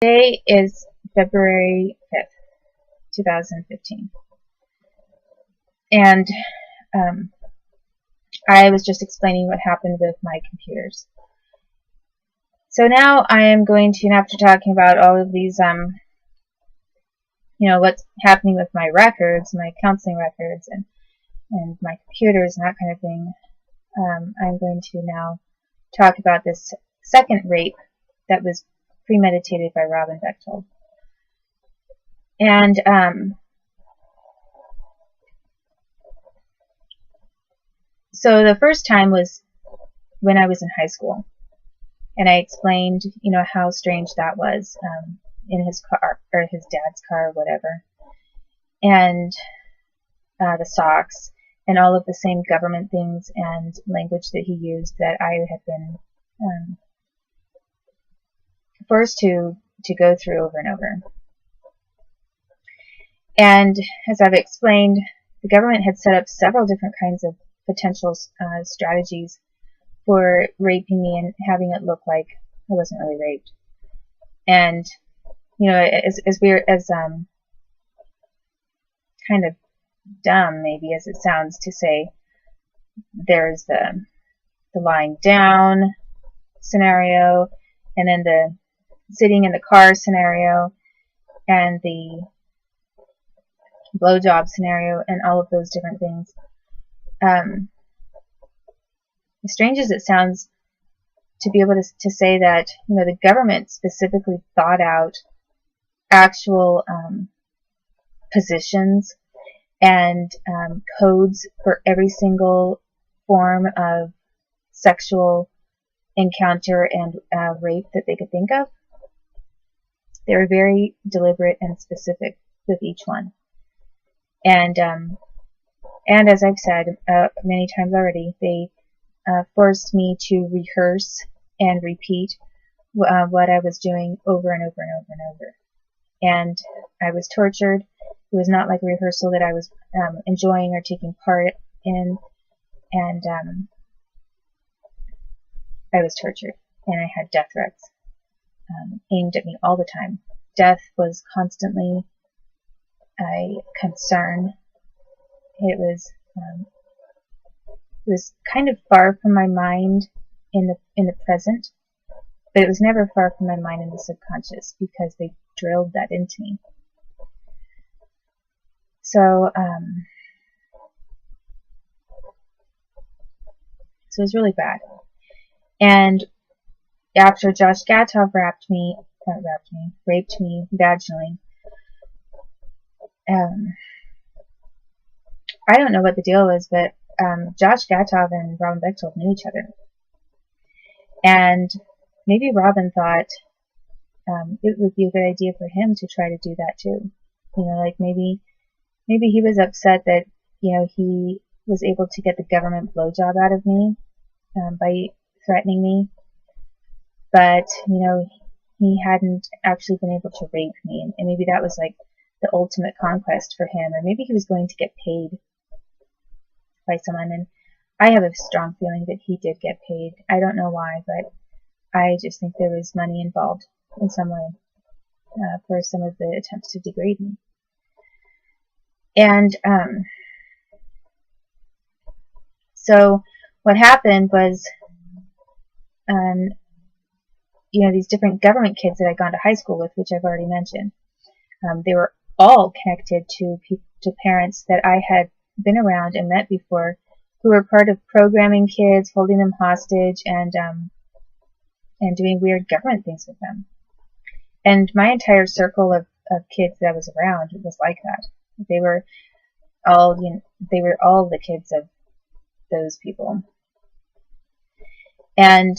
Today is February 5th, 2015, and I was just explaining what happened with my computers. So now I am going to, after talking about all of these, what's happening with my records, my counseling records, and my computers and that kind of thing, I'm going to now talk about this second rape that was premeditated by Robin Bechtold. And so the first time was when I was in high school, and I explained, how strange that was, in his car, or his dad's car, or whatever, and the socks, and all of the same government things and language that he used that I had been forced to go through over and over. And as I've explained, the government had set up several different kinds of potential strategies for raping me and having it look like I wasn't really raped. And as weird as kind of dumb maybe as it sounds to say, there's the lying down scenario, and then the sitting in the car scenario, and the blowjob scenario, and all of those different things. As strange as it sounds to be able to say that, the government specifically thought out actual positions and codes for every single form of sexual encounter and rape that they could think of. They were very deliberate and specific with each one. And as I've said many times already, they forced me to rehearse and repeat what I was doing over and over and over and over. And I was tortured. It was not like a rehearsal that I was enjoying or taking part in. And I was tortured, and I had death threats aimed at me all the time. Death was constantly a concern. It was kind of far from my mind in the present, but it was never far from my mind in the subconscious, because they drilled that into me. So it was really bad. And after Josh Gatov raped me vaginally, I don't know what the deal was, but Josh Gatov and Robin Bechtold knew each other. And maybe Robin thought it would be a good idea for him to try to do that too. Like maybe he was upset that, he was able to get the government blowjob out of me by threatening me. But, he hadn't actually been able to rape me. And maybe that was like the ultimate conquest for him. Or maybe he was going to get paid by someone. And I have a strong feeling that he did get paid. I don't know why, but I just think there was money involved in some way for some of the attempts to degrade me. And so what happened was, these different government kids that I'd gone to high school with, which I've already mentioned, they were all connected to parents that I had been around and met before, who were part of programming kids, holding them hostage, and doing weird government things with them. And my entire circle of kids that I was around was like that. They were all the kids of those people. And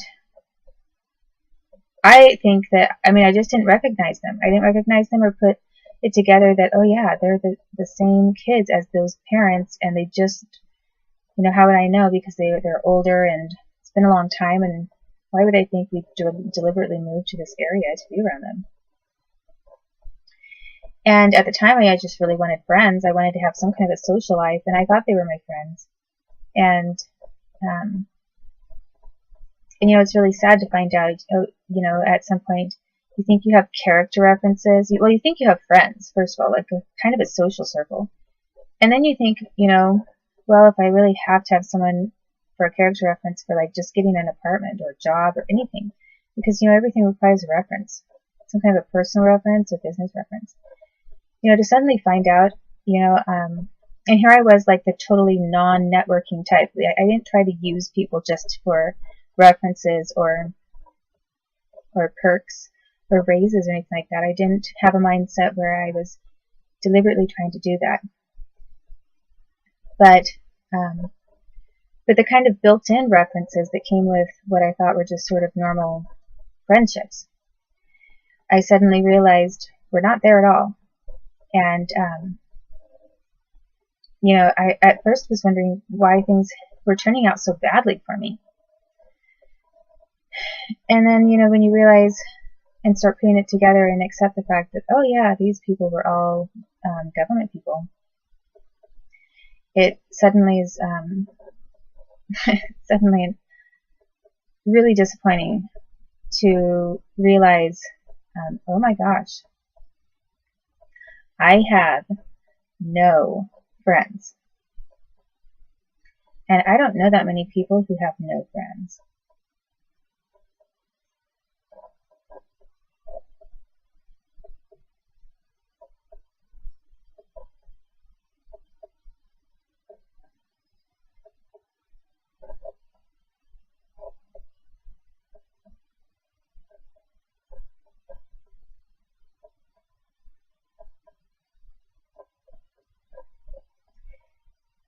I think that, I just didn't recognize them. I didn't recognize them or put it together that, oh yeah, they're the same kids as those parents, and they just, how would I know? Because they're older, and it's been a long time, and why would I think we deliberately moved to this area to be around them? And at the time, I just really wanted friends. I wanted to have some kind of a social life, and I thought they were my friends. And it's really sad to find out, at some point You think you have character references. Well, you think you have friends, first of all, like a kind of a social circle. And then you think, well, if I really have to have someone for a character reference for like just getting an apartment or a job or anything, because, everything requires a reference, some kind of a personal reference or business reference. To suddenly find out, and here I was like the totally non-networking type. I didn't try to use people just for references or perks or raises or anything like that. I didn't have a mindset where I was deliberately trying to do that. But the kind of built-in references that came with what I thought were just sort of normal friendships, I suddenly realized were not there at all. And, I at first was wondering why things were turning out so badly for me. And then, when you realize and start putting it together and accept the fact that, oh yeah, these people were all government people, it suddenly is suddenly really disappointing to realize, oh my gosh, I have no friends. And I don't know that many people who have no friends.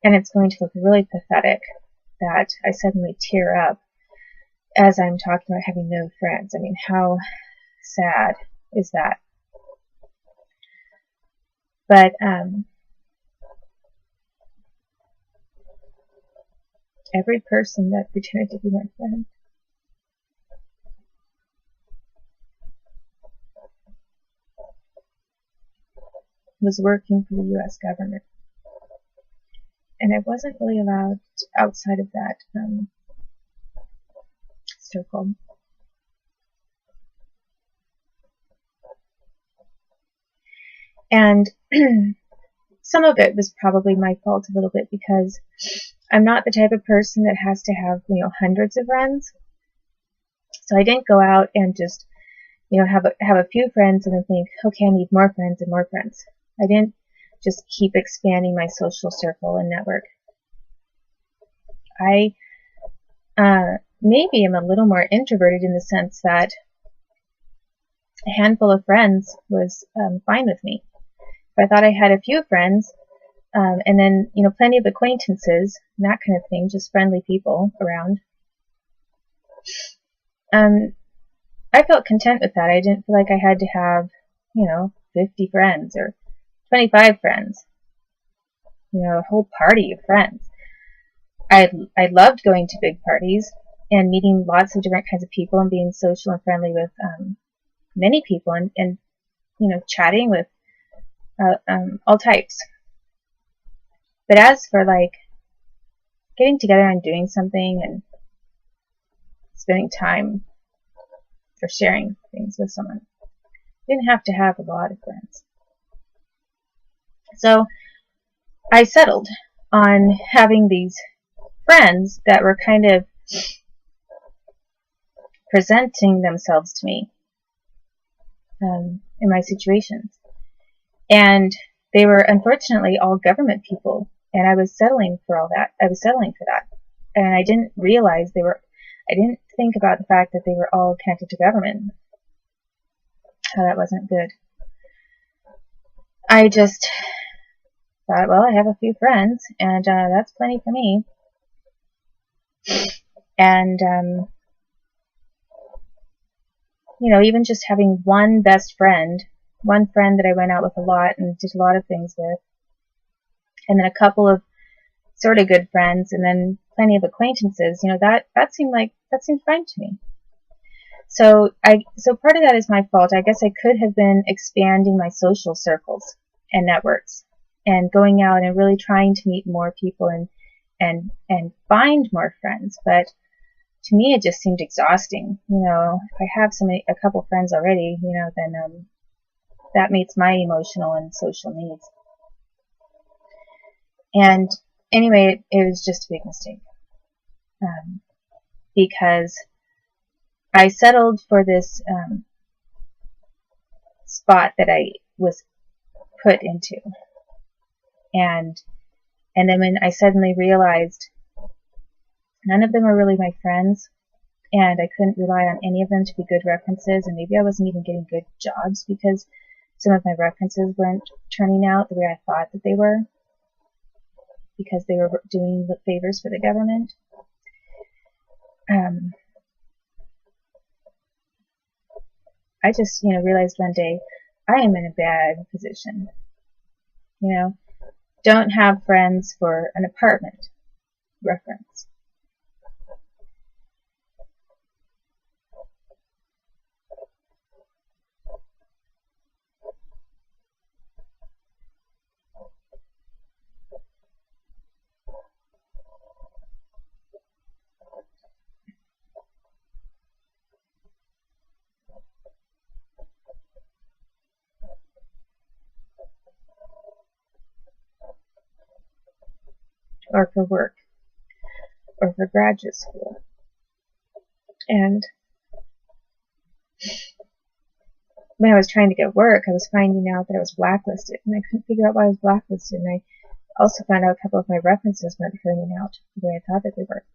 And it's going to look really pathetic that I suddenly tear up as I'm talking about having no friends. I mean, how sad is that? But every person that pretended to be my friend was working for the U.S. government. And I wasn't really allowed outside of that circle. And some of it was probably my fault a little bit, because I'm not the type of person that has to have, hundreds of friends. So I didn't go out and just, have a few friends and then think, okay, I need more friends and more friends. I didn't just keep expanding my social circle and network. I maybe am a little more introverted in the sense that a handful of friends was fine with me. If I thought I had a few friends, and then, plenty of acquaintances, and that kind of thing, just friendly people around, I felt content with that. I didn't feel like I had to have, 50 friends or 25 friends, a whole party of friends. I loved going to big parties and meeting lots of different kinds of people and being social and friendly with many people and chatting with all types. But as for like getting together and doing something and spending time or sharing things with someone, I didn't have to have a lot of friends. So I settled on having these friends that were kind of presenting themselves to me in my situations. And they were unfortunately all government people, and I was settling for all that. I was settling for that. And I didn't realize I didn't think about the fact that they were all connected to government. How that wasn't good. I just thought, well, I have a few friends, and that's plenty for me. And, even just having one best friend, one friend that I went out with a lot and did a lot of things with, and then a couple of sort of good friends, and then plenty of acquaintances, that seemed fine to me. So part of that is my fault. I guess I could have been expanding my social circles and networks and going out and really trying to meet more people and find more friends. But to me it just seemed exhausting. If I have a couple friends already, then that meets my emotional and social needs. And anyway, it was just a big mistake, because I settled for this spot that I was put into, and then when I suddenly realized none of them are really my friends, and I couldn't rely on any of them to be good references, and maybe I wasn't even getting good jobs because some of my references weren't turning out the way I thought that they were, because they were doing the favors for the government. I just, realized one day I am in a bad position. Don't have friends for an apartment reference. Or for work, or for graduate school. And when I was trying to get work, I was finding out that I was blacklisted, and I couldn't figure out why I was blacklisted. And I also found out a couple of my references weren't turning out the way I thought that they were,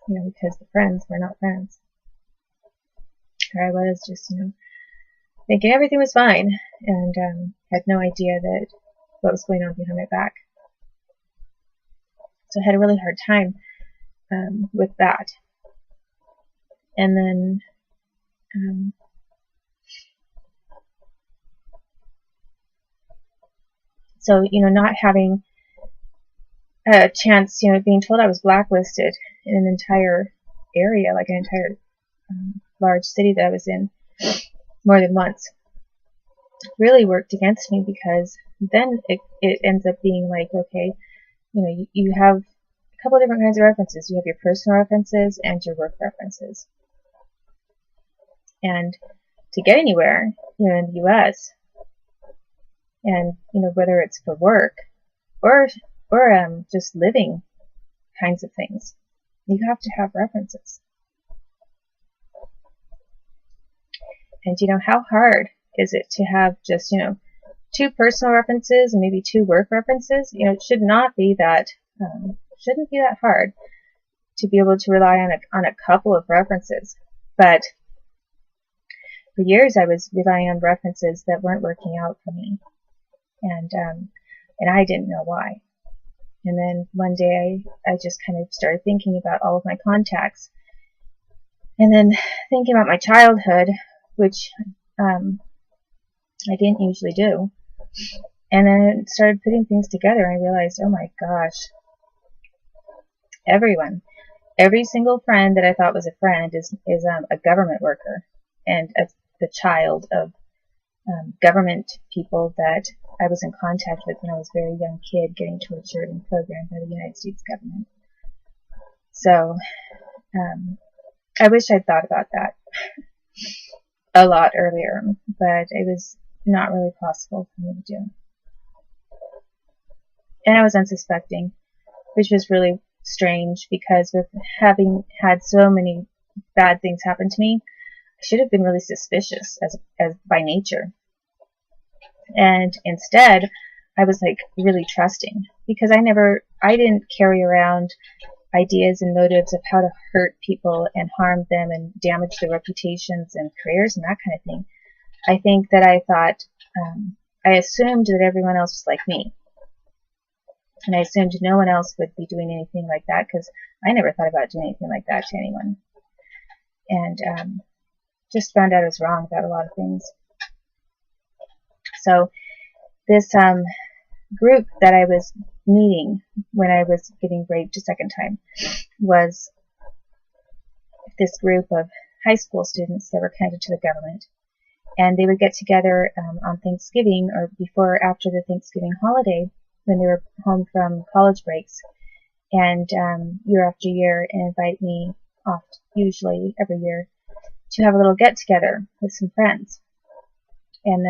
because the friends were not friends. Here I was just, thinking everything was fine, and had no idea that what was going on behind my back. So I had a really hard time with that. And then so, not having a chance, being told I was blacklisted in an entire area, like an entire large city that I was in more than once, really worked against me, because then it ends up being like, okay, you have a couple of different kinds of references. You have your personal references and your work references. And to get anywhere, in the U.S., and, whether it's for work or just living kinds of things, you have to have references. And, how hard is it to have just, 2 personal references and maybe 2 work references? It should not be that, shouldn't be that hard to be able to rely on a couple of references. But for years I was relying on references that weren't working out for me, and I didn't know why. And then one day I just kind of started thinking about all of my contacts, and then thinking about my childhood, which I didn't usually do. And then started putting things together, and I realized, oh my gosh, every single friend that I thought was a friend is a government worker, and the child of government people that I was in contact with when I was a very young kid, getting tortured and programmed by the United States government. So I wish I'd thought about that a lot earlier, but it was not really possible for me to do. And I was unsuspecting, which was really strange, because with having had so many bad things happen to me, I should have been really suspicious as by nature. And instead, I was like really trusting, because I didn't carry around ideas and motives of how to hurt people and harm them and damage their reputations and careers and that kind of thing. I think that I thought, I assumed that everyone else was like me. And I assumed no one else would be doing anything like that, because I never thought about doing anything like that to anyone. And just found out I was wrong about a lot of things. So this group that I was meeting when I was getting raped a second time was this group of high school students that were connected to the government. And they would get together on Thanksgiving, or before or after the Thanksgiving holiday, when they were home from college breaks, and year after year, and invite me usually every year, to have a little get-together with some friends. And